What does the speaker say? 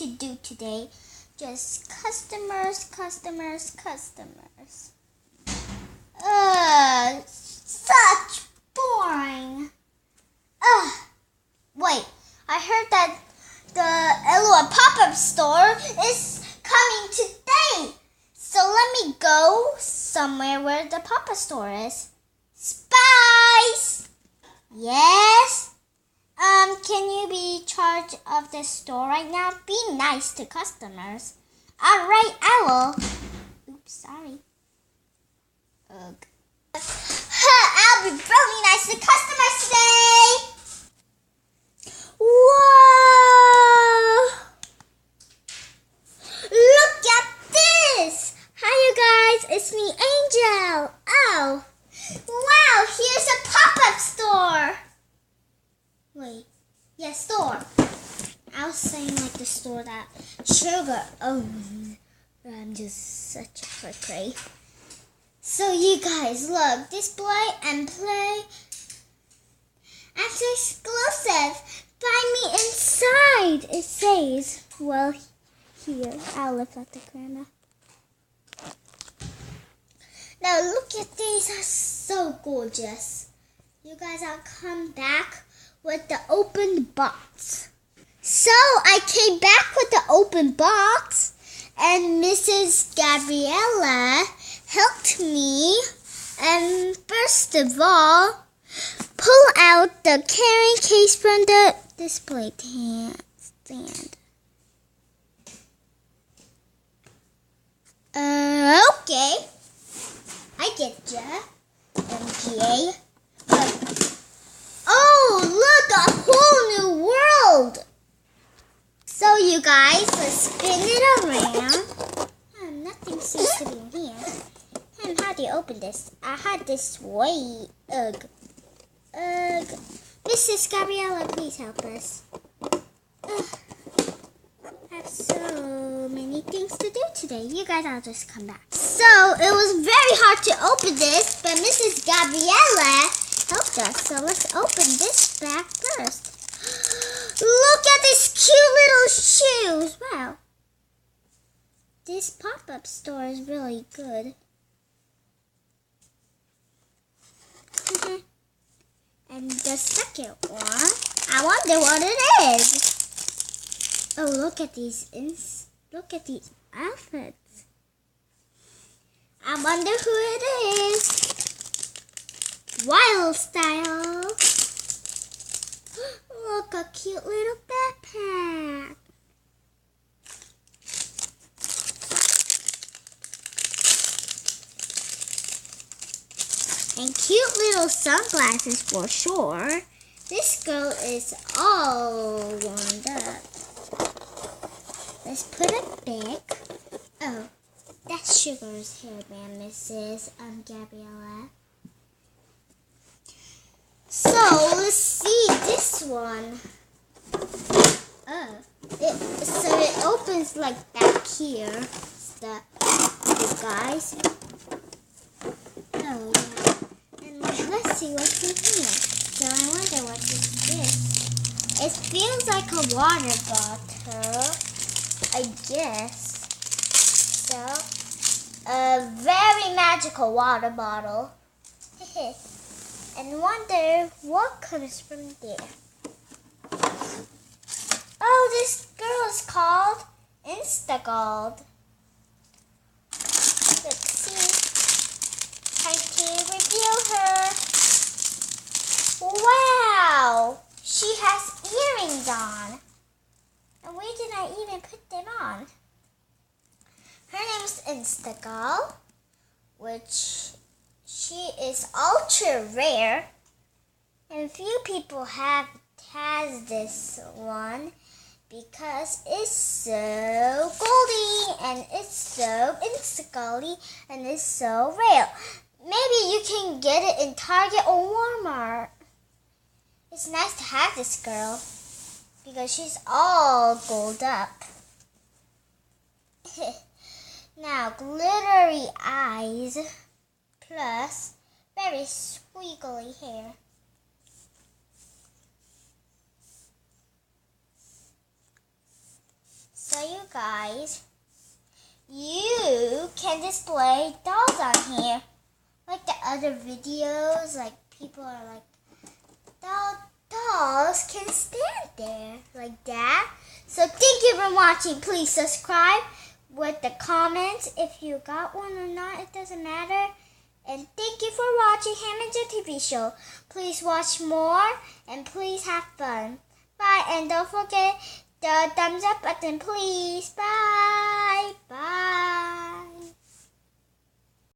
to do today. Just customers. Such boring. Wait, I heard that the L.O.L Pop Up Store is coming today. So let me go somewhere where the pop-up store is. Spice! Yes? Can you be charge of the store right now? Be nice to customers. Alright, I will. Oops, sorry. Ugh. I'll be really nice to customers today. Whoa! Look at this! Hi, you guys. It's me, Angel. Oh. Wow, here's a pop-up store. Wait. Yeah, store. I was saying like the store that sugar. Oh, I'm just such a cray. So you guys, look. Display and play. After exclusive. Find me inside. It says, well, here. I'll lift up the camera. Now look at these. Are so gorgeous. You guys, I'll come back with the open box. So I came back with the open box, and Mrs. Gabriella helped me. And first of all, pull out the carrying case from the display stand. Okay. I get ya. MGA. Oh, look, a whole new world. So you guys, let's spin it around. Nothing seems to be in here. How do you open this? I had this way. Ugh. Mrs. Gabriella, please help us. I have so many things to do today. You guys, I'll just come back. So, it was very hard to open this, but Mrs. Gabriella helped us. So, let's open this bag first. Look at these cute little shoes. Wow. This pop-up store is really good. And the second one, I wonder what it is. Oh, look at these outfits. I wonder who it is. Wild Style. Look, a cute little backpack. And cute little sunglasses for sure. This girl is all warmed up. Let's put it back. Oh, that's Sugar's hairband, Mrs. Gabriella. So, let's see this one. So it opens like back here. You guys. Oh, yeah. And let's see what's in here. So I wonder what is this. It feels like a water bottle, I guess. So, a very magical water bottle. And wonder what comes from there. Oh, this girl is called Instagold. Let's see. Time to review her. Wow! She has earrings on. And where did I even put them on? Her name's Instagold, which she is ultra rare. And few people has this one because it's so goldy and it's so Instagoldy and it's so rare. Maybe you can get it in Target or Walmart. It's nice to have this girl because she's all gold up. Now, glittery eyes plus very squiggly hair. So guys, you can display dolls on here. Like the other videos, like people are like, dolls can stand there like that. So thank you for watching. Please subscribe with the comments if you got one or not. It doesn't matter. And thank you for watching Hammond's TV show. Please watch more and please have fun. Bye, and don't forget the thumbs up button, please. Bye. Bye.